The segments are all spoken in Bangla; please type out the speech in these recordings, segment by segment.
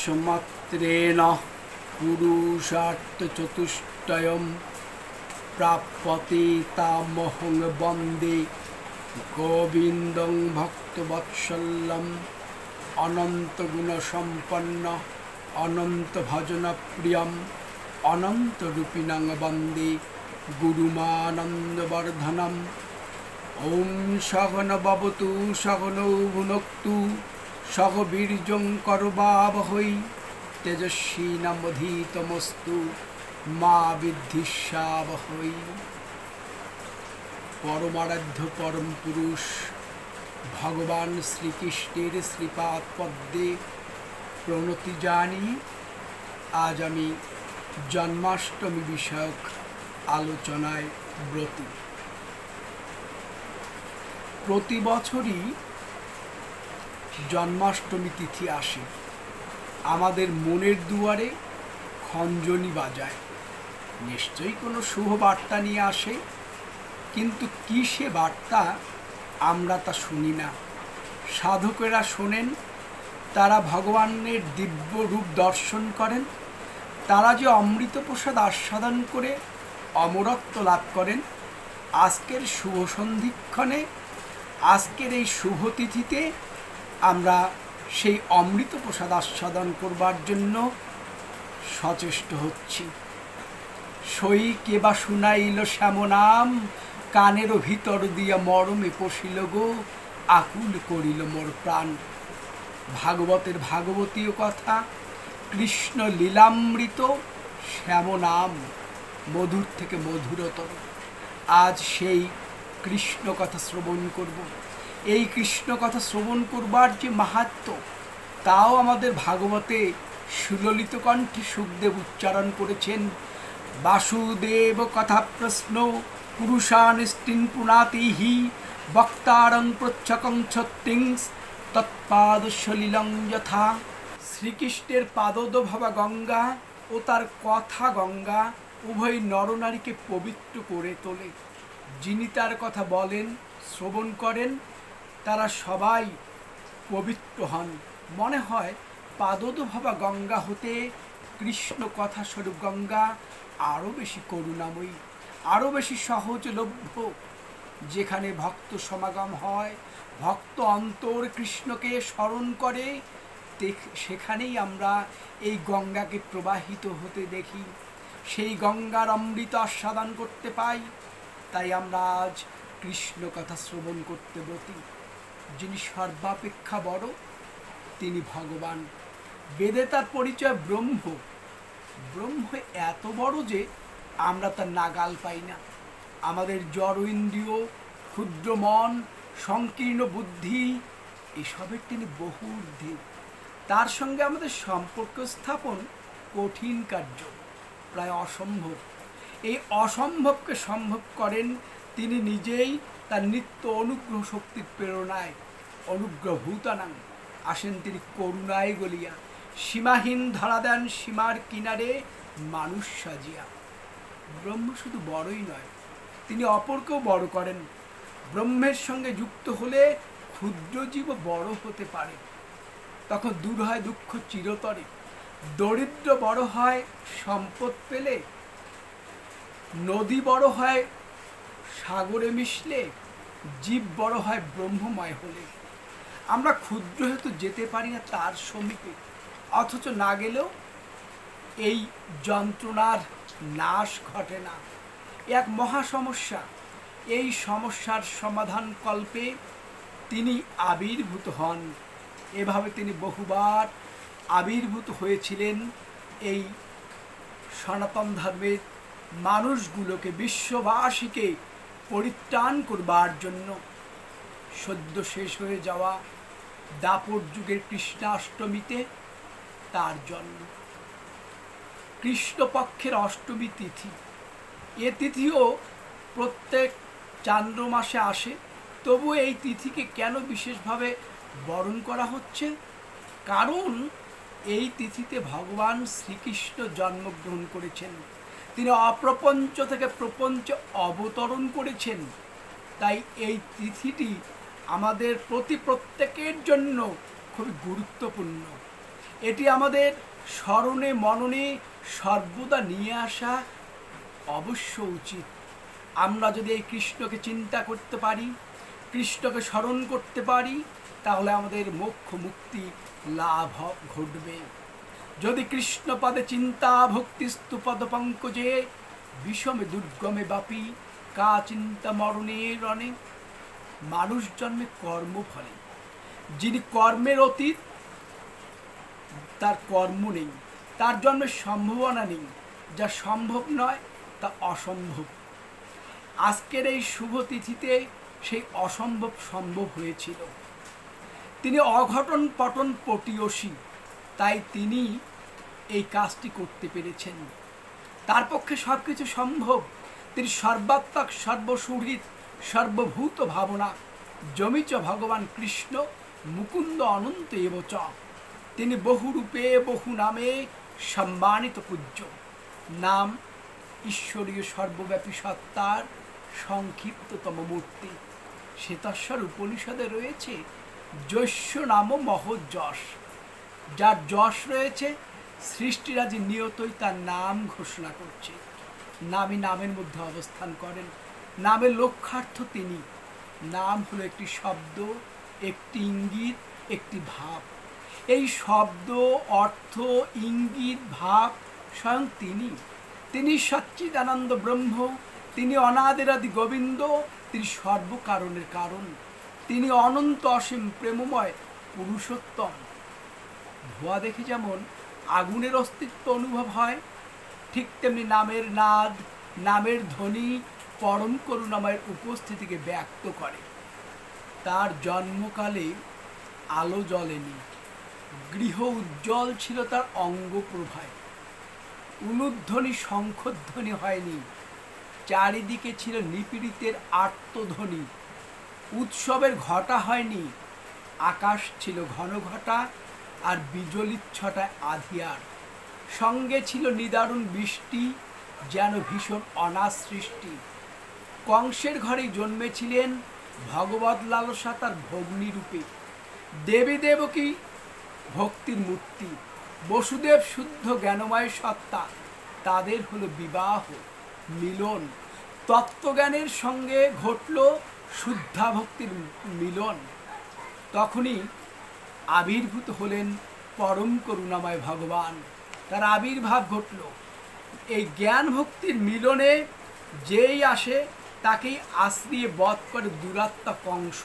तस्मात्रेण पुरुषार्थचतुष्टयं प्राप्यते तामहं वन्दे गोविन्दं भक्तवत्सलम् अनन्तगुणसम्पन्न अनन्तभजनप्रियम् अनन्तरूपिणं वन्दे गुरुमानन्दवर्धनम्। ॐ सहना भवतु सहनौ भुनक्तु सह वीर्यं करवावहै तेजस्विनावधीतमस्तु मा विद्विषावहै। परमाराध्य परम पुरुष भगवान श्रीकृष्णेर श्रीपाद पद्मे प्रणति जानिए आज आमी जन्माष्टमी विषयक आलोचनाय ब्रती। प्रति बछरই जन्माष्टमी तिथि आसे आमादेर मनेर दुआरे खंजनी बाजाय निश्चयই कोनो शुभ बार्ता निये आसे किन्तु कि से बार्ता आमरा ता शुनि ना। साधकेरा शोनेन तारा भगवानेर दिव्य रूप दर्शन करें तारा जे अमृत प्रसाद आस्वादन करे अमरत्व लाभ करें आजकेर शुभ सन्धिक्षणे आजकेर এই शुभ तिथिते আমরা সেই অমৃত প্রসাদ আস্বাদন করবার জন্য সচেষ্ট হচ্ছি। সই কেবা শুনাইল শ্যামনাম কানের ভিতর দিয়া মরমে পশিল গো আকুল করিল মোর প্রাণ। ভাগবতের ভাগবতীয় কথা কৃষ্ণ লীলামৃত শ্যামনাম মধুর থেকে মধুরতর। আজ সেই কৃষ্ণ কথা শ্রবণ করব। এই কৃষ্ণ কথা শ্রবণ করবার যে মাহাত্ম্য তাও আমাদের ভাগবতে সুললিত কণ্ঠে সুখদেব উচ্চারণ করেছেন। বাসুদেব কথা প্রশ্ন পুরুষান স্ত্রীন পুনাতিহি বক্তারং প্রচ্ছকং ছত্রিংস তৎপাদ সলিলং যথা। শ্রীকৃষ্ণের পাদোদ ভাবা গঙ্গা ও তার কথা গঙ্গা উভয় নরনারীকে পবিত্র করে তোলে। যিনি তার কথা বলেন শ্রবণ করেন তারা সবাই পবিত্র হন। মনে হয় পাদোদ ভাবা গঙ্গা হতে কৃষ্ণ কথা স্বরূপ গঙ্গা আরও বেশি করুণাময়ী আরও বেশি সহজলভ্য। যেখানে ভক্ত সমাগম হয় ভক্ত অন্তর কৃষ্ণকে স্মরণ করে সেখানেই আমরা এই গঙ্গাকে প্রবাহিত হতে দেখি, সেই গঙ্গার অমৃত আস্বাদন করতে পাই। তাই আমরা আজ কৃষ্ণ কথা শ্রবণ করতে ব্রতী। যিনি সর্বাপেক্ষা বড় তিনি ভগবান। বেদে তার পরিচয় ব্রহ্ম। ব্রহ্ম এত বড় যে আমরা তার নাগাল পাই না। আমাদের জড় ইন্দ্রিয় ক্ষুদ্র মন সংকীর্ণ বুদ্ধি এসবের তিনি বহু ঊর্ধ্বে। তার সঙ্গে আমাদের সম্পর্ক স্থাপন কঠিন কার্য, প্রায় অসম্ভব। এই অসম্ভবকে সম্ভব করেন তিনি নিজেই তার নিত্য অনুগ্রহ শক্তির প্রেরণায়। অনুগ্রহভূতানাং আসেন তিনি করুণায় গলিয়া, সীমাহীন ধরা দেন সীমার কিনারে মানুষ সাজিয়া। ব্রহ্ম শুধু বড়ই নয়, তিনি অপরকেও বড় করেন। ব্রহ্মের সঙ্গে যুক্ত হলে ক্ষুদ্র জীব বড় হতে পারে, তখন দূর হয় দুঃখ চিরতরে। দরিদ্র বড় হয় সম্পদ পেলে, নদী বড় হয় সাগরে মিশলে, জীব বড় হয় ব্রহ্মময় হলে। আমরা ক্ষুদ্র হেতু যেতে পারি না তার সমীপে, অথচ না গেলেও এই যন্ত্রণার নাশ ঘটে না। এক মহা সমস্যা। এই সমস্যার সমাধান কল্পে তিনি আবির্ভূত হন। এভাবে তিনি বহুবার আবির্ভূত হয়েছিলেন এই সনাতন ধর্মের মানুষগুলোকে, বিশ্ববাসীকে পরিত্রাণ করবার জন্য। সদ্য শেষ হয়ে যাওয়া দাপর যুগের কৃষ্ণাষ্টমীতে তার জন্ম। কৃষ্ণপক্ষের অষ্টমী তিথি, এ তিথিও প্রত্যেক চান্দ্র মাসে আসে। তবু এই তিথিকে কেন বিশেষভাবে বরণ করা হচ্ছে? কারণ এই তিথিতে ভগবান শ্রীকৃষ্ণ জন্মগ্রহণ করেছেন। তিনি অপ্রপঞ্চ থেকে প্রপঞ্চে অবতরণ করেছেন। তাই এই তিথিটি আমাদের প্রত্যেকের জন্য খুবই গুরুত্বপূর্ণ। এটি আমাদের স্মরণে মননে সর্বদা নিয়ে আসা অবশ্য উচিত। আমরা যদি এই কৃষ্ণকে চিন্তা করতে পারি, কৃষ্ণকে স্মরণ করতে পারি, তাহলে আমাদের মোক্ষ মুক্তি লাভ ঘটবে। যদি কৃষ্ণপদে চিন্তা ভক্তি স্তূপদ পঙ্কজে বিষমে দুর্গমে বাপি কা চিন্তা মরণে রণে। মানুষ জন্মে কর্মফলে, যিনি কর্মের অতীত, তার কর্ম নেই, তার জন্মে সম্ভাবনা নেই। যা সম্ভব নয় তা অসম্ভব। আজকের এই শুভ তিথিতে সেই অসম্ভব সম্ভব হয়েছিল। তিনি অঘটন পটন পটীয়সী, তাই তিনি এই কাজটি করতে পেরেছেন। তার পক্ষে সব কিছু সম্ভব। তিনি সর্বাত্মক, সর্বসুহৃদ, সর্বভূত ভাবনা। জমিচ ভগবান কৃষ্ণ মুকুন্দ অনন্ত এবচ। তিনি বহু রূপে বহু নামে সম্মানিত পূজ্য। নাম ঈশ্বরীয় সর্বব্যাপী সত্তার সংক্ষিপ্ততম মূর্তি। শ্বেতাশ্বর উপনিষদে রয়েছে যস্য নাম মহৎ যশ। যার যশ রয়েছে, সৃষ্টিরাজি নিয়তই তার নাম ঘোষণা করছে। নামই নামের মধ্যে অবস্থান করেন। নামের লক্ষ্যার্থ তিনি। নাম হলো একটি শব্দ, একটি ইঙ্গিত, একটি ভাব। এই শব্দ, অর্থ, ইঙ্গিত, ভাব স্বয়ং তিনি সচ্চিদানন্দ ব্রহ্ম। তিনি অনাদিরাদি গোবিন্দ। তিনি সর্বকারণের কারণ। তিনি অনন্ত অসীম প্রেমময় পুরুষোত্তম। ধোঁয়া দেখে যেমন আগুনের অস্তিত্ব অনুভব হয়, ঠিক তেমনি নামের নাদ, নামের ধ্বনি পরম করুণাময়ের উপস্থিতিকে ব্যক্ত করে। তার জন্মকালে আলো জ্বলেনি, গৃহ উজ্জ্বল ছিল তার অঙ্গ প্রভায়। উলুধ্বনি শঙ্খধ্বনি হয়নি, চারিদিকে ছিল নিপীড়িতের আর্তধ্বনি। উৎসবের ঘটা হয়নি, আকাশ ছিল ঘন ঘটা আর বিজলিচ্ছটায় আধিয়ার। সঙ্গে ছিল নিদারুণ বৃষ্টি, যেন ভীষণ অনাথ সৃষ্টি। কংসের ঘরেই জন্মেছিলেন ভগবৎ লালসা তার ভগ্নী রূপে। দেবী দেবকী ভক্তির মূর্তি। বসুদেব শুদ্ধ জ্ঞানময় সত্তা, তাদের হলো বিবাহ মিলন। তত্ত্বজ্ঞানের সঙ্গে ঘটল শুদ্ধা ভক্তির মিলন। তখনই আবির্ভূত হলেন পরম করুণাময় ভগবান। তার আবির্ভাব ঘটল। এই জ্ঞান ভক্তির মিলনে যেই আসে তাকেই আশ্রিয়ে বধ করে দুরাত্মা কংস।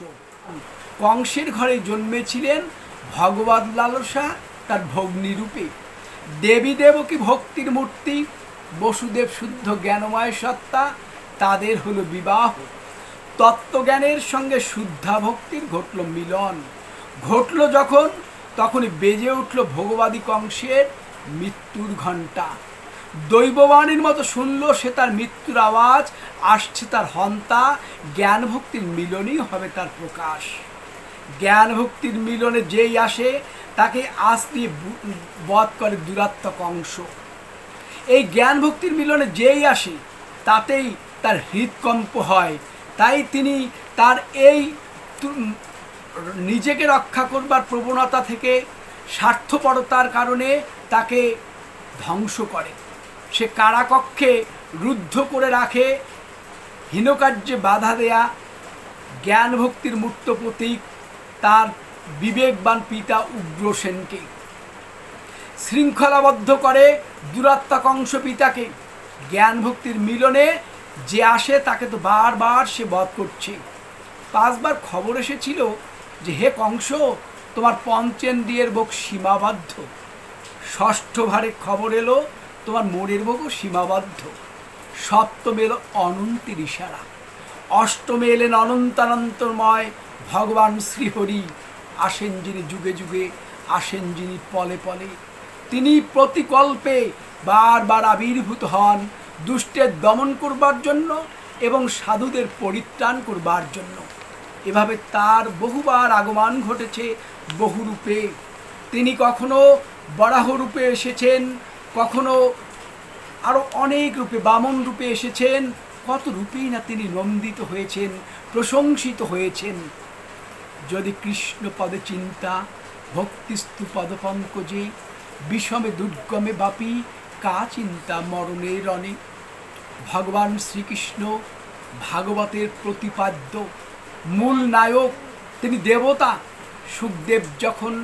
কংসের ঘরে জন্মেছিলেন ভগবৎ লালসা তার ভগ্নী রূপে। দেবী দেবকী ভক্তির মূর্তি, বসুদেব শুদ্ধ জ্ঞানময় সত্তা, তাদের হলো বিবাহ। তত্ত্বজ্ঞানের সঙ্গে শুদ্ধা ভক্তির ঘটল মিলন। ঘটল যখন, তখনই বেজে উঠল ভগবাদী কংসের মৃত্যুর ঘণ্টা। দৈববাণীর মতো শুনল সে তার মৃত্যুর আওয়াজ। আসছে তার হন্তা। জ্ঞান ভক্তির মিলনই হবে তার প্রকাশ। জ্ঞান ভক্তির মিলনে যেই আসে তাকে আশ্রিয়ে বধ করে দুরাত্মা কংস। এই জ্ঞান ভক্তির মিলনে যেই আসে তাতেই তার হৃদকম্প হয়। তাই তিনি তার এই নিজেকে রক্ষা করবার প্রবণতা থেকে, স্বার্থপরতার কারণে তাকে ধ্বংস করে। সে কারাকক্ষে রুদ্ধ করে রাখে, হীনকার্যে বাধা দেয়া জ্ঞান ভক্তির মূর্ত প্রতীক তার বিবেকবান পিতা উগ্রসেনকে। শৃঙ্খলাবদ্ধ করে দুরাত্মা কংস পিতাকে। জ্ঞান ভক্তির মিলনে যে আসে তাকে তো বারবার সে বধ করছে। 5 বার খবর এসেছিল যে হে কংস, তোমার পঞ্চেন্দ্রিয়ের ভোগ সীমাবদ্ধ। 6ষ্ঠ ভারে খবর এলো তোমার মনের ভোগও সীমাবদ্ধ। 7ম এলো অনন্তের ইশারা। 8মে এলেন অনন্তানন্তময় ভগবান শ্রীহরি। আসেন যিনি যুগে যুগে, আসেন যিনি পলে পলে। তিনি প্রতিকল্পে বারবার আবির্ভূত হন দুষ্টের দমন করবার জন্য এবং সাধুদের পরিত্রাণ করবার জন্য। এভাবে তার বহুবার আগমন ঘটেছে বহু রূপে। তিনি কখনো বরাহ রূপে এসেছেন, কখনো আরও অনেক রূপে বামন রূপে এসেছেন। কত রূপেই না তিনি নন্দিত হয়েছেন, প্রশংসিত হয়েছেন। যদি কৃষ্ণ পদে চিন্তা, ভক্তিস্তু পদপঙ্কজে বিষমে দুর্গমে বাপি কা চিন্তা মরণের রণে। ভগবান শ্রীকৃষ্ণ ভাগবতের প্রতিপাদ্য মূল নায়ক, তিনি দেবতা। সুখদেব যখন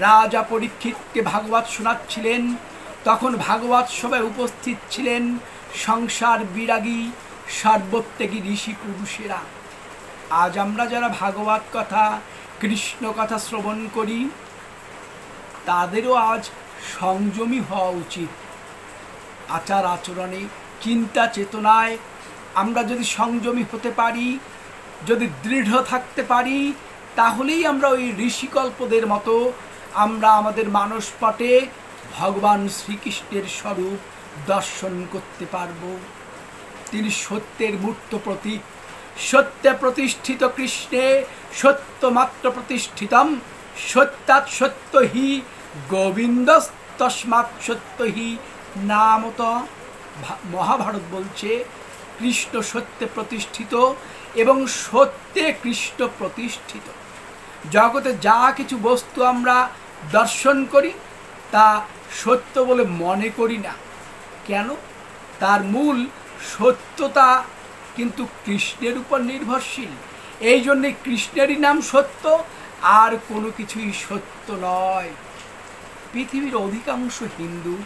রাজা পরীক্ষিতকে ভাগবত শোনাচ্ছিলেন, তখন ভাগবত সভায় উপস্থিত ছিলেন সংসার বিরাগী সর্বত্যাগী ঋষি পুরুষেরা। আজ আমরা যারা ভাগবত কথা, কৃষ্ণ কথা শ্রবণ করি, তাদেরও আজ সংযমী হওয়া উচিত। আচার আচরণে, চিন্তা চেতনায় আমরা যদি সংযমী হতে পারি, যদি দৃঢ় থাকতে পারি, তাহলেই আমরা ওই ঋষিকল্পদের মতো আমরা আমাদের মানসপটে ভগবান শ্রীকৃষ্ণের স্বরূপ দর্শন করতে পারব। তিনি সত্যের মূর্ত প্রতীক। সত্যে প্রতিষ্ঠিত কৃষ্ণে সত্যমাত্র প্রতিষ্ঠিতম, সত্যাৎ সত্য হি গোবিন্দ তস্মাৎ সত্য হি নামত। মহাভারত বলছে কৃষ্ণ সত্যে প্রতিষ্ঠিত এবং সত্যে কৃষ্ণ প্রতিষ্ঠিত। জগতে যা কিছু বস্তু আমরা দর্শন করি তা সত্য বলে মনে করি না। কেন? তার মূল সত্যতা কিন্তু কৃষ্ণের উপর নির্ভরশীল। এই জন্যে কৃষ্ণেরই নাম সত্য, আর কোনো কিছুই সত্য নয়। পৃথিবীর অধিকাংশ হিন্দু,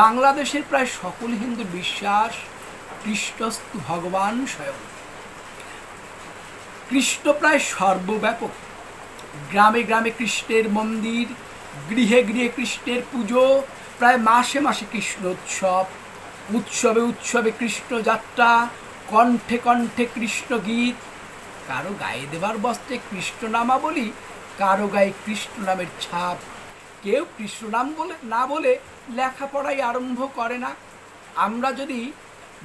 বাংলাদেশের প্রায় সকল হিন্দুর বিশ্বাস কৃষ্ণস্তু ভগবান স্বয়ং। কৃষ্ণ প্রায় সর্বব্যাপক। গ্রামে গ্রামে কৃষ্ণের মন্দির, গৃহে গৃহে কৃষ্ণের পুজো, প্রায় মাসে মাসে কৃষ্ণ উৎসব, উৎসবে উৎসবে কৃষ্ণ যাত্রা, কণ্ঠে কণ্ঠে কৃষ্ণ গীত। কারো গায়ে দেবার বস্ত্রে কৃষ্ণ নামাবলী, কারো গায়ে কৃষ্ণ নামের ছাপ। কেউ কৃষ্ণ নাম বলে না বলে লেখাপড়াই আরম্ভ করে না। আমরা যদি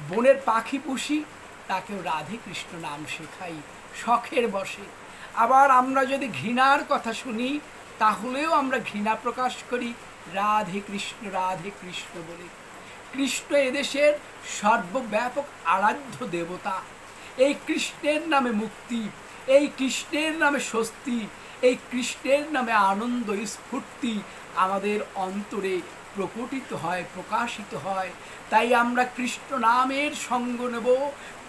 বনের পাখি পুষি, তাকেও রাধে কৃষ্ণ নাম শেখাই শখের বসে। আবার আমরা যদি ঘৃণার কথা শুনি, তাহলেও আমরা ঘৃণা প্রকাশ করি রাধে কৃষ্ণ বলে। কৃষ্ণ এদেশের সর্বব্যাপক আরাধ্য দেবতা। এই কৃষ্ণের নামে মুক্তি, এই কৃষ্ণের নামে স্বস্তি, এই কৃষ্ণের নামে আনন্দ স্ফূর্তি আমাদের অন্তরে প্রকটিত হয়, প্রকাশিত হয়। তাই আমরা কৃষ্ণ নামের সঙ্গ নেব,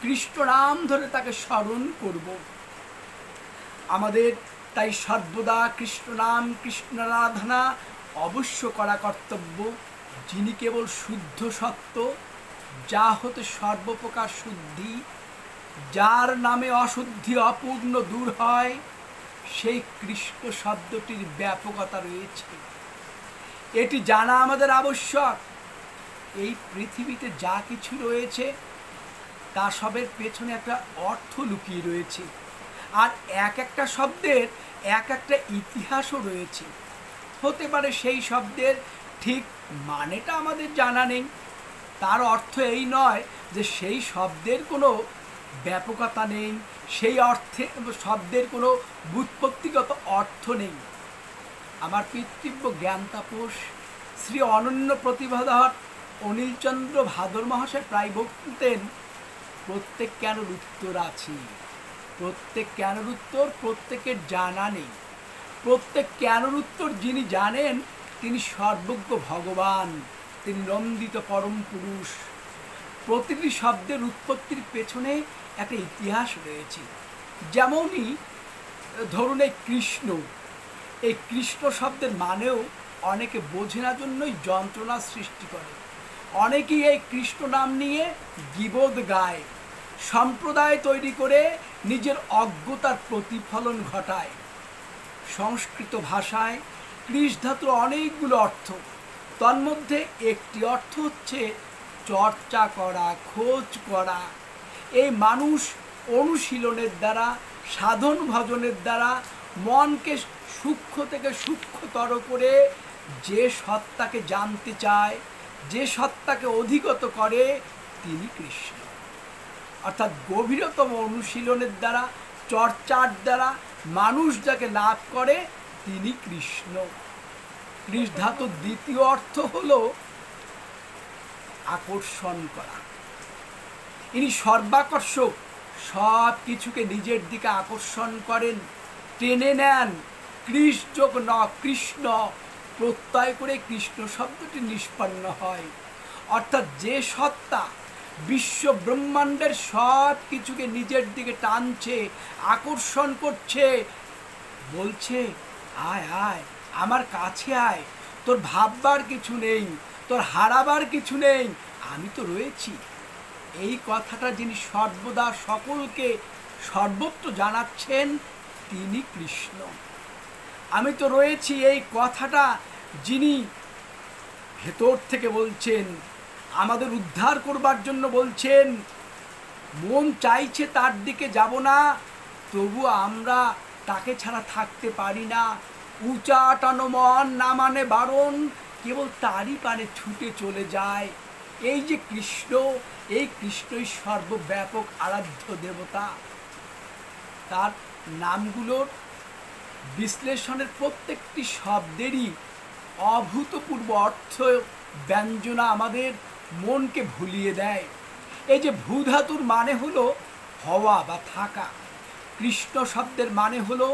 কৃষ্ণ নাম ধরে তাকে স্মরণ করব। আমাদের তাই সর্বদা কৃষ্ণ নাম, কৃষ্ণ আরাধনা অবশ্য করা কর্তব্য। যিনি কেবল শুদ্ধ সত্য, যা হতে সর্বপ্রকার শুদ্ধি, যার নামে অশুদ্ধি অপূর্ণ দূর হয়, সেই কৃষ্ণ শব্দটির ব্যাপকতা রয়েছে। এটি জানা আমাদের আবশ্যক। এই পৃথিবীতে যা কিছু রয়েছে তা সবের পেছনে একটা অর্থ লুকিয়ে রয়েছে, আর এক একটা শব্দের এক একটা ইতিহাসও রয়েছে। হতে পারে সেই শব্দের ঠিক মানেটা আমাদের জানা নেই, তার অর্থ এই নয় যে সেই শব্দের কোনো ব্যাপকতা নেই, সেই অর্থে শব্দের কোনো ব্যুৎপত্তিগত অর্থ নেই। আমার পিতৃব্য জ্ঞান তাপস শ্রী অনন্য প্রতিভাধর অনিলচন্দ্র ভাদর মহাশয় প্রায় বলতেন, প্রত্যেক কেনর উত্তর আছে, প্রত্যেক কেনর উত্তর প্রত্যেকের জানা নেই। প্রত্যেক কেনর উত্তর যিনি জানেন, তিনি সর্বজ্ঞ ভগবান, তিনি নন্দিত পরম পুরুষ। প্রতিটি শব্দের উৎপত্তির পেছনে একটা ইতিহাস রয়েছে। যেমনই ধরুন এই কৃষ্ণ, এই কৃষ্ণ শব্দের মানেও অনেকে বোঝে না জন্যই যন্ত্রণা সৃষ্টি করে। অনেকেই এই কৃষ্ণ নাম নিয়ে গীবত গায়, সম্প্রদায় তৈরি করে নিজের অজ্ঞতার প্রতিফলন ঘটায়। সংস্কৃত ভাষায় কৃষ ধাতুর অনেকগুলো অর্থ, তন্মধ্যে একটি অর্থ হচ্ছে চর্চা করা, খোঁজ করা। এই মানুষ অনুশীলনের দ্বারা, সাধন ভজনের দ্বারা মনকে সূক্ষ্ম থেকে সূক্ষ্মতর করে যে সত্তাকে জানতে চায়, যে সত্তাকে অধিগত করে, তিনি কৃষ্ণ। অর্থাৎ গভীরতম অনুশীলনের দ্বারা, চর্চার দ্বারা মানুষ যাকে লাভ করে, তিনি কৃষ্ণ। কৃষ ধাতুর দ্বিতীয় অর্থ হলো আকর্ষণ করা। ইনি সর্বাকর্ষক, সব কিছুকে নিজের দিকে আকর্ষণ করেন, টেনে নেন। কৃষ যোগ ন কৃষ্ণ প্রত্যয় করে কৃষ্ণ শব্দটি নিষ্পন্ন হয়। অর্থাৎ যে সত্তা বিশ্ব ব্রহ্মাণ্ডের সব কিছুকে নিজের দিকে টানছে, আকর্ষণ করছে, বলছে আয় আয় আমার কাছে আয়, তোর ভাববার কিছু নেই, তোর হারাবার কিছু নেই, আমি তো রয়েছি। এই কথাটা যিনি সর্বদা সকলকে সর্বত্র জানাচ্ছেন তিনি কৃষ্ণ। আমি তো রয়েছি এই কথাটা যিনি ভেতর থেকে বলছেন, আমাদের উদ্ধার করবার জন্য বলছেন। মন চাইছে তার দিকে যাব না, তবু আমরা তাকে ছাড়া থাকতে পারি না। উচাটানো মন না মানে বারণ, কেবল তারই পানে ছুটে চলে যায়। এই যে কৃষ্ণ, এই কৃষ্ণই সর্বব্যাপক আরাধ্য দেবতা। তার নামগুলোর বিশ্লেষণের প্রত্যেকটি শব্দেরই অভূতপূর্ব অর্থ ব্যঞ্জনা আমাদের মনকে ভুলিয়ে দেয়। এই যে ভূ ধাতুর মানে হলো হওয়া বা থাকা, কৃষ্ণ শব্দের মানে হলো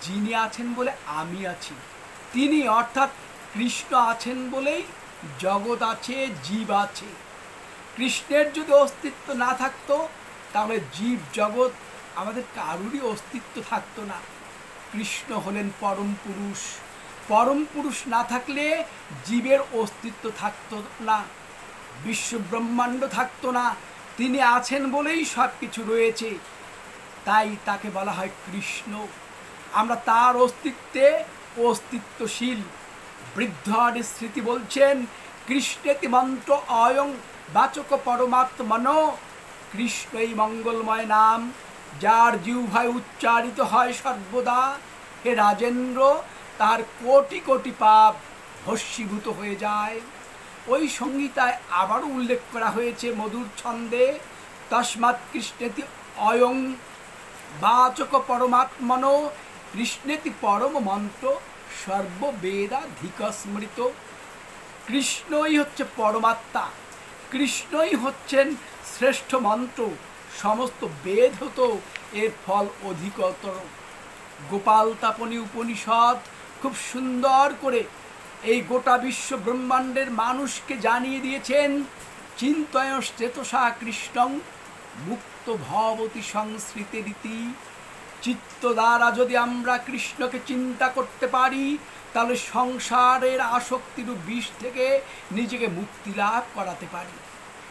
যিনি আছেন বলে আমি আছি। তিনি অর্থাৎ কৃষ্ণ আছেন বলেই জগৎ আছে, জীব আছে। কৃষ্ণের যদি অস্তিত্ব না থাকতো তাহলে জীব জগৎ আমাদের কারুরই অস্তিত্ব থাকতো না। কৃষ্ণ হলেন পরম পুরুষ। পরম পুরুষ না থাকলে জীবের অস্তিত্ব থাকতো না, বিশ্ব ব্রহ্মাণ্ড থাকতো না। তিনি আছেন বলেই সব কিছু রয়েছে, তাই তাকে বলা হয় কৃষ্ণ। আমরা তার অস্তিত্বে অস্তিত্বশীল। বৃদ্ধ স্মৃতি বলছেন, কৃষ্ণেতি মন্ত্র অয়ং বাচক পরমাত্মন। কৃষ্ণই মঙ্গলময় নাম, যার জিহ্বায় উচ্চারিত হয় সর্বদা। হে রাজেন্দ্র, তার কোটি কোটি পাপ ভস্মীভূত হয়ে যায়। ওই সংহিতায় আবারও উল্লেখ করা হয়েছে মধুর ছন্দে, তস্মাৎ কৃষ্ণেতি অয়ং বাচক পরমাত্মন। কৃষ্ণেতি পরম মন্ত্র সর্ববেদাধিক স্মৃত। কৃষ্ণই হচ্ছে পরমাত্মা, কৃষ্ণই হচ্ছেন শ্রেষ্ঠ মন্ত্র। সমস্ত বেদ হতো এর ফল অধিকতর। গোপাল তাপনী উপনিষদ খুব সুন্দর করে এই গোটা বিশ্ব ব্রহ্মাণ্ডের মানুষকে জানিয়ে দিয়েছেন, চিন্তয়শ্চেতসা কৃষ্ণং মুক্ত ভবতি সংস্কৃতি রীতি। চিত্ত দ্বারা যদি আমরা কৃষ্ণকে চিন্তা করতে পারি, তাহলে সংসারের আসক্তির বিষ থেকে নিজেকে মুক্তি লাভ করাতে পারি।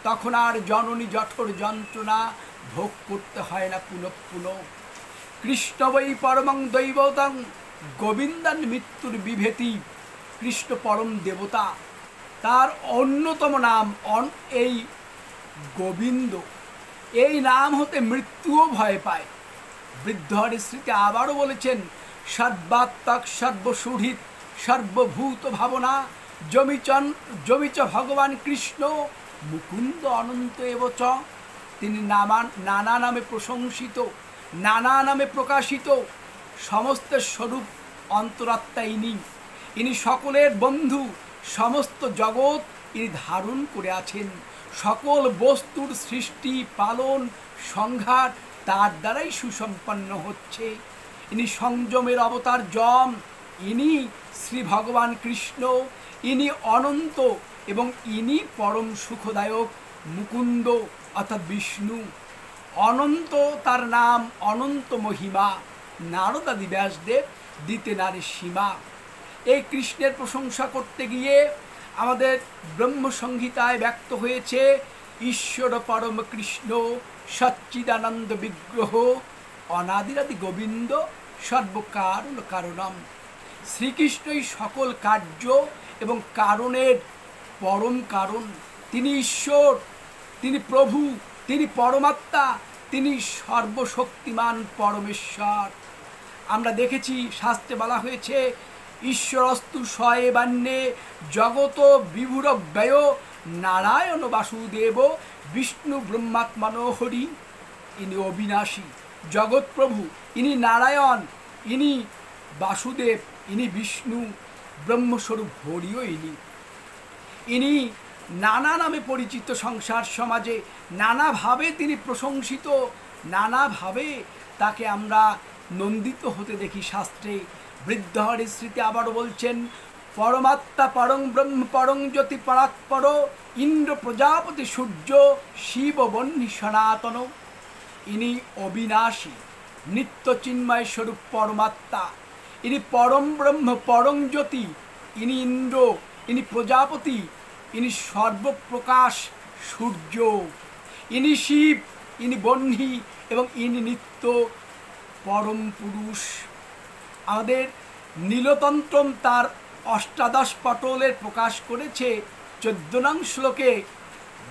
তখন আর জননী জঠর যন্ত্রণা ভোগ করতে হয় না পুনঃ পুনঃ। কৃষ্ণ বৈ পরমং দৈবতং গোবিন্দান মৃত্যুর বিভেতি। কৃষ্ণ পরম দেবতা, তার অন্যতম নাম এই গোবিন্দ। এই নাম হতে মৃত্যুও ভয় পায়। বৃদ্ধর স্মৃতি আবারও বলেছেন, সর্বাত্মক সর্বসুহৃৎ সর্বভূত ভাবনা জমিচ ভগবান কৃষ্ণ মুকুন্দ অনন্ত এবচ। তিনি নানা নামে প্রশংসিত, নানা নামে প্রকাশিত। সমস্ত স্বরূপ অন্তরাত্মা ইনি সকলের বন্ধু। সমস্ত জগৎ ইনি ধারণ করে আছেন। সকল বস্তুর সৃষ্টি পালন সংঘাত তার দ্বারাই সুসম্পন্ন হচ্ছে। ইনি সংযমের অবতার যম, ইনি শ্রী ভগবান কৃষ্ণ। ইনি অনন্ত এবং ইনি পরম সুখদায়ক মুকুন্দ অর্থাৎ বিষ্ণু। অনন্ত তার নাম, অনন্ত মহিমা। নারদাদি ব্যাসদেব দিতে নারী সীমা। এই কৃষ্ণের প্রশংসা করতে গিয়ে আমাদের ব্রহ্মসংহিতায় ব্যক্ত হয়েছে, ঈশ্বর পরম কৃষ্ণ সচ্চিদানন্দ বিগ্রহ অনাদিরাদি গোবিন্দ সর্বকারণ কারণম। শ্রীকৃষ্ণই সকল কার্য এবং কারণের পরম কারণ। তিনি ঈশ্বর, তিনি প্রভু, তিনি পরমাত্মা, তিনি সর্বশক্তিমান পরমেশ্বর। আমরা দেখেছি শাস্ত্রে বলা হয়েছে, ঈশ্বরস্তু স্বয়েবান্যে জগত বিভুর ব্যয় নারায়ণ বাসুদেব বিষ্ণু ব্রহ্মাত্মনো হরি। ইনি অবিনাশী জগৎ প্রভু, ইনি নারায়ণ, ইনি বাসুদেব, ইনি বিষ্ণু, ব্রহ্মস্বরূপ হরিও ইনি নানা নামে পরিচিত। সংসার সমাজে নানাভাবে তিনি প্রশংসিত, নানাভাবে তাকে আমরা নন্দিত হতে দেখি শাস্ত্রে। বৃদ্ধ হরিস্মৃতি আবারও বলছেন, পরমাত্মা পরং ব্রহ্ম পরং জ্যোতি পরাৎপর ইন্দ্র প্রজাপতি সূর্য শিব বহ্নি সনাতন। ইনি অবিনাশী নিত্য চিন্ময় স্বরূপ পরমাত্মা, ইনি পরম ব্রহ্ম পরং জ্যোতি, ইনি ইন্দ্র, ইনি প্রজাপতি, ইনি সর্বপ্রকাশ সূর্য, ইনি শিব, ইনি বহ্নি এবং ইনি নিত্য পরম পুরুষ। আমাদের নীলতন্ত্রম তার অষ্টাদশ পটলের প্রকাশ করেছে 14 নং শ্লোকে,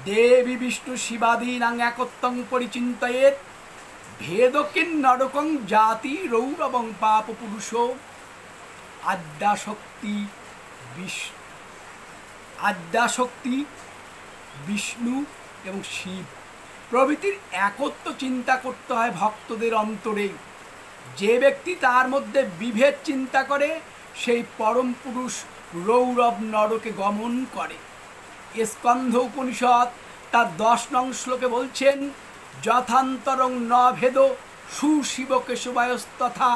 দেবী বিষ্ণু শিবাদীনাং একত্বং পরিচিন্তয়েৎ ভেদকিন নরকং জাতি রৌরবং পাপ পুরুষ। আদ্যাশক্তি বিষ্ণু এবং শিব প্রভৃতির একত্ব চিন্তা করতে হয় ভক্তদের অন্তরে। যে ব্যক্তি তার মধ্যে বিভেদ চিন্তা করে সেই পরম পুরুষ রৌরব নরকে গমন করে। স্কন্ধ উপনিষদ তার 10 নং শ্লোকে বলছেন, যথান্তরং ন ভেদ সুশিব কেশবায়স্তথা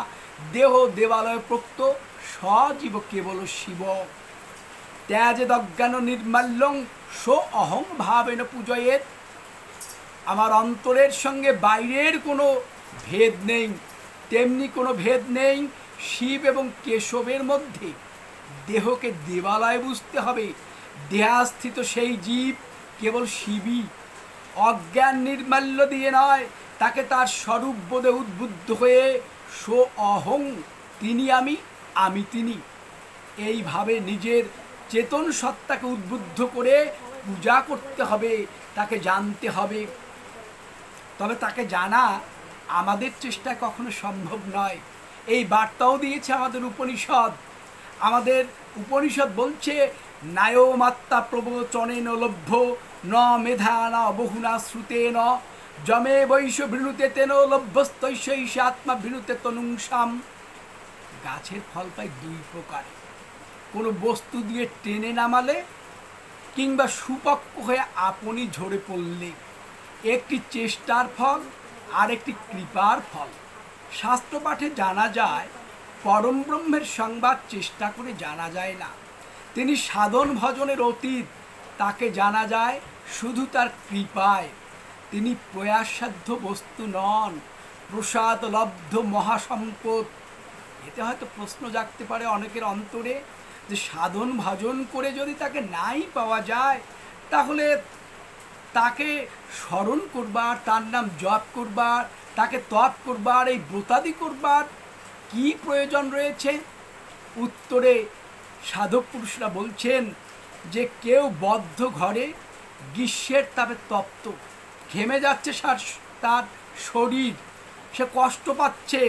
দেহ দেবালয় প্রোক্ত সজীব কেবল শিব। ত্যাজেদজ্ঞান নির্মাল্যং সো অহং ভাবেন পূজয়েত। আমার অন্তরের সঙ্গে বাইরের কোনো ভেদ নেই, তেমনি কোনো ভেদ নেই শিব এবং কেশবের মধ্যে। দেহকে দেবালয় বুঝতে হবে, দেহাস্থিত সেই জীব কেবল শিবই। অজ্ঞান নির্মাল্য দিয়ে নয়, তাকে তার স্বরূপ বোধে উদ্বুদ্ধ হয়ে সো অহং, তিনি আমি, আমি তিনি, এইভাবে নিজের চেতন সত্তাকে উদ্বুদ্ধ করে পূজা করতে হবে, তাকে জানতে হবে। তবে তাকে জানা আমাদের চেষ্টায় কখনো সম্ভব নয়। এই বার্তাও দিয়েছে আমাদের উপনিষদ। আমাদের উপনিষদ বলছে, নায়োমাত্মা প্রবচনেন লভ্য ন মেধা ন বহুনা শ্রুতেন যমে বৈশ বৃণুতে তেন লভ্যস্তৈষ আত্মা বৃণুতে তনুংসাম। গাছের ফল পাই 2 প্রকার, কোনো বস্তু দিয়ে টেনে নামালে কিংবা সুপক্ক হয়ে আপনি ঝরে পড়লে। একটি চেষ্টার ফল আর একটি কৃপার ফল। শাস্ত্র পাঠে জানা যায় পরম ব্রহ্মের সংবাদ চেষ্টা করে জানা যায় না, তিনি সাধন ভজনের অতীত, তাকে জানা যায় শুধু তার কৃপায়। তিনি প্রয়াসসাধ্য বস্তু নন, প্রসাদ লব্ধ মহাসম্পদ। এতে হয়তো প্রশ্ন জাগতে পারে অনেকের অন্তরে যে সাধন ভজন করে যদি তাকে নাই পাওয়া যায়, তাহলে তাকে স্মরণ করবার, তার নাম জপ করবার, তাকে তপ করবার, এই ব্রতাদি করবার কি প্রয়োজন রয়েছে? উত্তরে সাধক পুরুষরা বলছেন যে কেউ বদ্ধ ঘরে গ্রীষ্মের তাপে তপ্ত, ঘেমে যাচ্ছে তার শরীর, সে কষ্ট পাচ্ছে,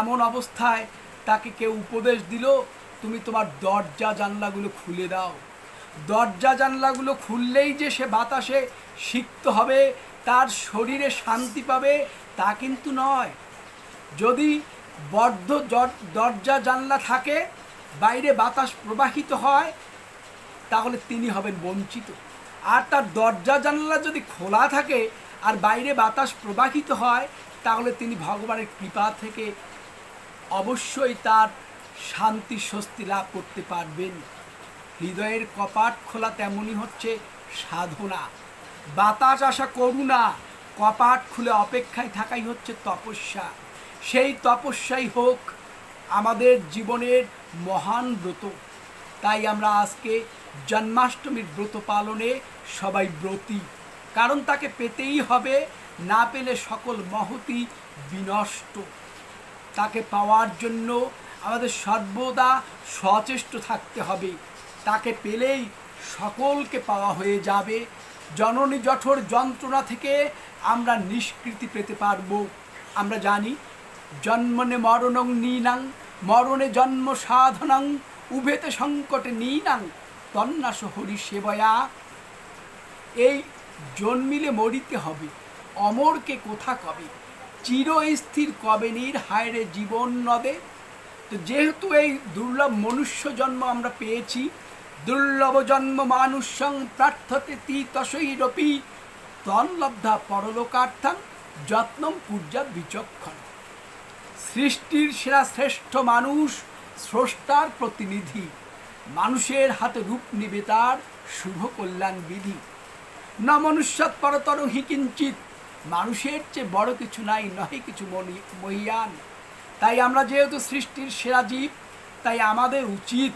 এমন অবস্থায় তাকে কেউ উপদেশ দিল, তুমি তোমার দরজা জানলাগুলো খুলে দাও। দরজা জানলাগুলো খুললেই যে সে বাতাসে সিক্ত হবে, তার শরীরে শান্তি পাবে, তা কিন্তু নয়। যদি বদ্ধ দরজা জানলা থাকে, বাইরে বাতাস প্রবাহিত হয়, তাহলে তিনি হবেন বঞ্চিত। আর তার দরজা জানলা যদি খোলা থাকে আর বাইরে বাতাস প্রবাহিত হয়, তাহলে তিনি ভগবানের কৃপা থেকে অবশ্যই তার শান্তি স্বস্তি লাভ করতে পারবেন। হৃদয়ের কপাট খোলা তেমনই হচ্ছে সাধনা। বাতাস আসা করুণা, কপাট খুলে অপেক্ষায় থাকাই হচ্ছে তপস্যা। সেই তপস্যাই হোক আমাদের জীবনের মহান ব্রত। তাই আমরা আজকে জন্মাষ্টমীর ব্রত পালনে সবাই ব্রতী, কারণ তাকে পেতেই হবে, না পেলে সকল মহতি বিনষ্ট। তাকে পাওয়ার জন্য আমাদের সর্বদা সচেষ্ট থাকতে হবে। তাকে পেলেই সকলকে পাওয়া হয়ে যাবে। জননী জঠর যন্ত্রণা থেকে আমরা নিষ্কৃতি পেতে পারব। আমরা জানি জন্মনে মরণং নীনাং, মরণে জন্ম সাধনাং, উভেতে সংকটে নীনাং তন্নাস হরি সেবয়া। এই জন্মিলে মরিতে হবে, অমরকে কোথা কবে, চিরস্থির কবে নীর হায়রে জীবন নদে। তো যেহেতু এই দুর্লভ মনুষ্য জন্ম আমরা পেয়েছি, দুর্লভ জন্ম মানুষং প্রার্থতে তসৈরপি তন্লব্ধা পরলোকার্থাং যত্নম পূজ্যা বিচক্ষণ। সৃষ্টির সেরা শ্রেষ্ঠ মানুষ স্রষ্টার প্রতিনিধি, মানুষের হাতে রূপ নিবে তার শুভ কল্যাণ বিধি। না মনুষ্যাৎ পরতর হি কিঞ্চিৎ, মানুষের চেয়ে বড় কিছু নাই, নহে কিছু মহিয়ান। তাই আমরা যেহেতু সৃষ্টির সেরা জীব, তাই আমাদের উচিত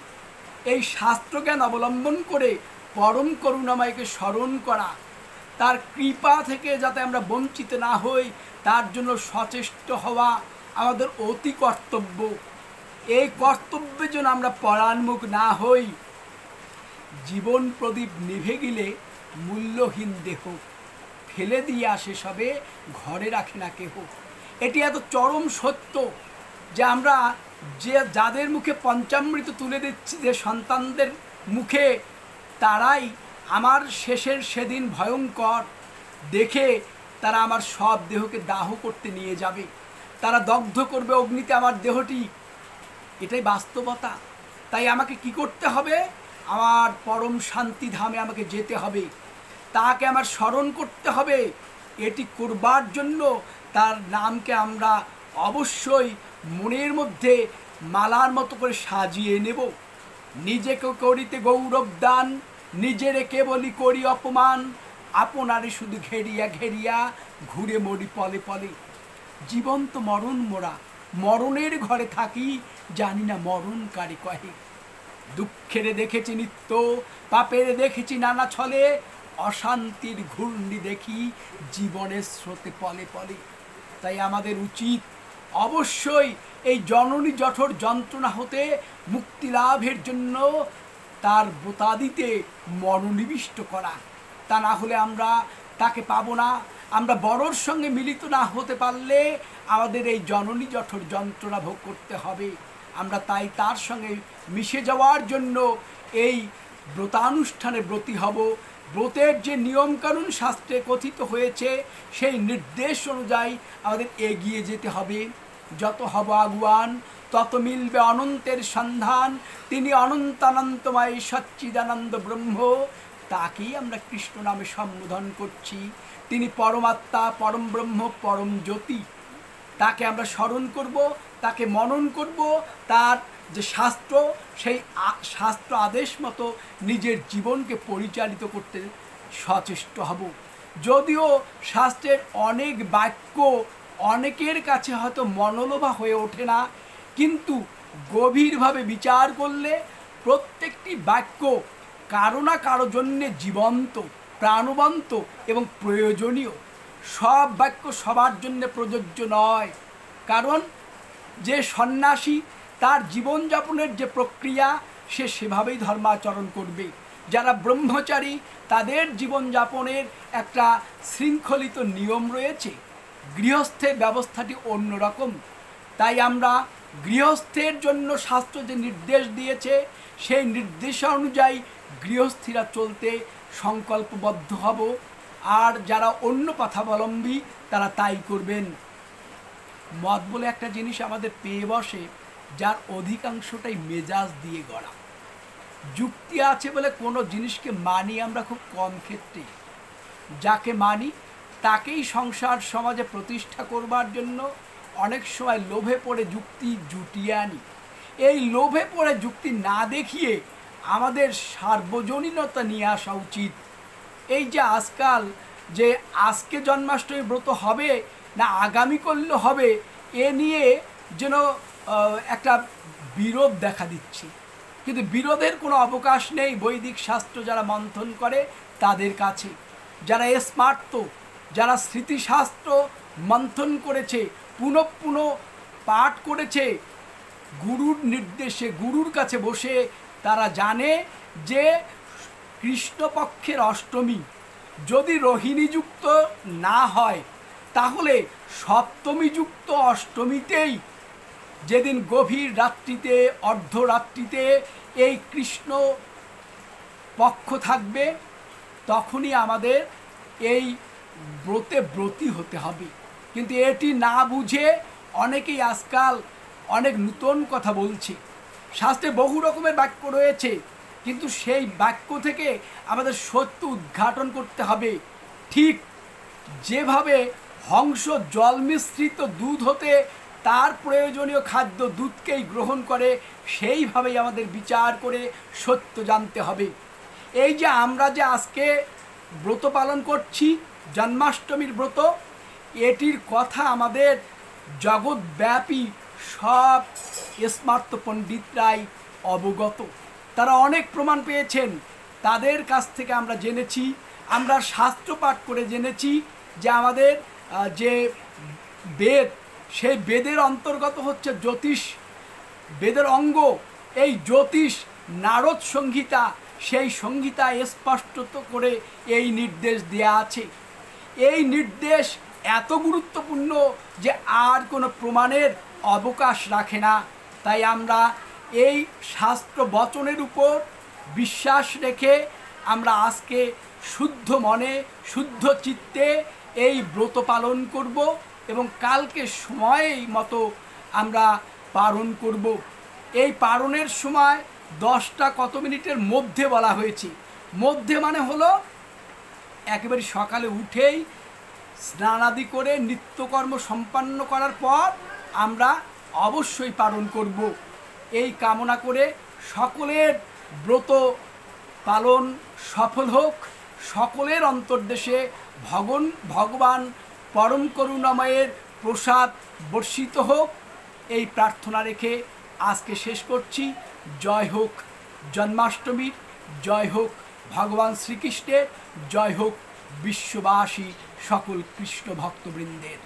এই শাস্ত্রজ্ঞান অবলম্বন করে পরম করুণাময়কে স্মরণ করা, তার কৃপা থেকে যাতে আমরা বঞ্চিত না হই তার জন্য সচেষ্ট হওয়া আমাদের অতি কর্তব্য। এই কর্তব্যের জন্য আমরা পরাণমুখ না হই। জীবন প্রদীপ নিভে গেলে মূল্যহীন দেহ, ফেলে দিয়ে আসে সবে ঘরে রাখে না কেহ। এটি এত চরম সত্য যে আমরা যাদের মুখে পঞ্চামৃত তুলে দিচ্ছি যে সন্তানদের মুখে, তারাই আমার শেষের সেদিন ভয়ঙ্কর দেখে তারা আমার সব দেহকে দাহ করতে নিয়ে যাবে, তারা দগ্ধ করবে অগ্নিতে আমার দেহটি। এটাই বাস্তবতা। তাই আমাকে কি করতে হবে? আমার পরম শান্তি ধামে আমাকে যেতে হবে, তাকে আমার স্মরণ করতে হবে। এটি করবার জন্য তার নামকে আমরা অবশ্যই মনের মধ্যে মালার মতো করে সাজিয়ে নেব। নিজেকে করিতে গৌরব দান, নিজেরে কেবলই করি অপমান, আপনারে শুধু ঘেরিয়া ঘেরিয়া ঘুরে মরি পলে পলে। জীবন তো মরণ মোরা, মরণের ঘরে থাকি, জানি না মরণ কারে কহে। দুঃখেরে দেখেছি নিত্য, পাপেরে দেখেছি নানা ছলে, অশান্তির ঘূর্ণি দেখি জীবনের স্রোতে পলে পলে। তাই আমাদের উচিত অবশ্যই এই জননী জঠর যন্ত্রণা হতে মুক্তি লাভের জন্য তার বোতাদিতে মনোনিবিষ্ট করা। তা না হলে আমরা তাকে পাবো না। আমরা বড়োর সঙ্গে মিলিত না হতে পারলে আমাদের এই জননী জঠর যন্ত্রণা ভোগ করতে হবে। আমরা তাই তার সঙ্গে মিশে যাওয়ার জন্য এই ব্রতানুষ্ঠানে ব্রতী হব। ব্রতের যে নিয়মকানুন শাস্ত্রে কথিত হয়েছে সেই নির্দেশ অনুযায়ী আমাদের এগিয়ে যেতে হবে। যত হব আগুয়ান তত মিলবে অনন্তের সন্ধান, তিনি অনন্তানন্তময় সচ্চিদানন্দ ব্রহ্ম, তাকেই আমরা কৃষ্ণ নামে সম্বোধন করছি। তিনি পরমাত্মা, পরম ব্রহ্ম, পরম জ্যোতি। তাকে আমরা স্মরণ করব, তাকে মনন করব, তার যে শাস্ত্র সেই শাস্ত্র আদেশ মতো নিজের জীবনকে পরিচালিত করতে সচেষ্ট হব। যদিও শাস্ত্রের অনেক বাক্য অনেকের কাছে হয়তো মনোলোভা হয়ে ওঠে না, কিন্তু গভীরভাবে বিচার করলে প্রত্যেকটি বাক্য কারো না কারো জন্যে জীবন্ত, প্রাণবন্ত এবং প্রয়োজনীয়। সব বাক্য সবার জন্য প্রযোজ্য নয়, কারণ যে সন্ন্যাসী তার জীবনযাপনের যে প্রক্রিয়া সে সেভাবেই ধর্মাচরণ করবে। যারা ব্রহ্মচারী তাদের জীবনযাপনের একটা শৃঙ্খলিত নিয়ম রয়েছে। গৃহস্থের ব্যবস্থাটি অন্যরকম। তাই আমরা গৃহস্থের জন্য শাস্ত্র যে নির্দেশ দিয়েছে সেই নির্দেশ অনুযায়ী গৃহস্থীরা চলতে সংকল্পবদ্ধ হব। আর যারা অন্য পথাবলম্বী তারা তাই করবেন। মত বলে একটা জিনিস আমাদের পেয়ে বসে, যার অধিকাংশটাই মেজাজ দিয়ে গড়া। যুক্তি আছে বলে কোনো জিনিসকে মানি আমরা খুব কম ক্ষেত্রে। যাকে মানি তাকেই সংসার সমাজে প্রতিষ্ঠা করবার জন্য অনেক সময় লোভে পড়ে যুক্তি জুটিয়ে আনি। এই লোভে পড়ে যুক্তি না দেখিয়ে আমাদের সার্বজনীনতা নিয়ে আসা উচিত। এই যে আজকাল যে আজকে জন্মাষ্টমী ব্রত হবে না আগামী করলে হবে, এ নিয়ে যেন একটা বিরোধ দেখা দিচ্ছে। কিন্তু বিরোধের কোনো অবকাশ নেই বৈদিক শাস্ত্র যারা মন্থন করে তাদের কাছে। যারা স্মার্ত, যারা স্মৃতিশাস্ত্র মন্থন করেছে, পুনঃ পুনঃ পাঠ করেছে গুরুর নির্দেশে, গুরুর কাছে বসে, তারা জানে যে কৃষ্ণপক্ষের অষ্টমী যদি রোহিণীযুক্ত না হয় তাহলে সপ্তমীযুক্ত অষ্টমীতেই, যেদিন গভীর রাত্রিতে অর্ধরাত্রিতে এই কৃষ্ণ পক্ষ থাকবে, তখনই আমাদের এই ব্রতে ব্রতী হতে হবে। কিন্তু এটি না বুঝে অনেকেই আজকাল অনেক নূতন কথা বলছে। শাস্ত্রে বহু রকমের বাক্য রয়েছে, কিন্তু সেই বাক্য থেকে আমাদের সত্য উদ্ঘাটন করতে হবে। ঠিক যেভাবে হংস জল মিশ্রিত দুধ হতে তার প্রয়োজনীয় খাদ্য দুধকেই গ্রহণ করে, সেইভাবেই আমাদের বিচার করে সত্য জানতে হবে। এই যে আমরা যে আজকে ব্রত পালন করছি, জন্মাষ্টমীর ব্রত, এটির কথা আমাদের জগৎব্যাপী সব স্মার্ত পণ্ডিতরাই অবগত। তারা অনেক প্রমাণ পেয়েছেন, তাদের কাছ থেকে আমরা জেনেছি, আমরা শাস্ত্র পাঠ করে জেনেছি যে আমাদের যে বেদ, সেই বেদের অন্তর্গত হচ্ছে জ্যোতিষ, বেদের অঙ্গ এই জ্যোতিষ, নারদ সংহিতা, সেই সংহিতা স্পষ্ট করে এই নির্দেশ দেয়া আছে। এই নির্দেশ এত গুরুত্বপূর্ণ যে আর কোনো প্রমাণের অবকাশ রাখে না। তাই আমরা এই শাস্ত্র বচনের উপর বিশ্বাস রেখে আমরা আজকে শুদ্ধ মনে, শুদ্ধ চিত্তে এই ব্রত পালন করব এবং কালকে সময় মতো আমরা পালন করব। এই পালনের সময় 10টা কত মিনিটের মধ্যে বলা হয়েছে। মধ্যে মানে হলো একেবারে সকালে উঠেই স্নানাদি করে নিত্যকর্ম সম্পন্ন করার পর আমরা অবশ্যই পালন করব। এই কামনা করে সকলের ব্রত পালন সফল হোক, সকলের অন্তর্দেশে ভগবান পরম করুণাময়ের প্রসাদ বর্ষিত হোক, এই প্রার্থনা রেখে আজকে শেষ করছি। জয় হোক জন্মাষ্টমীর, জয় হোক ভগবান শ্রীকৃষ্ণের, জয় হোক বিশ্ববাসী সকল কৃষ্ণ ভক্তবৃন্দের।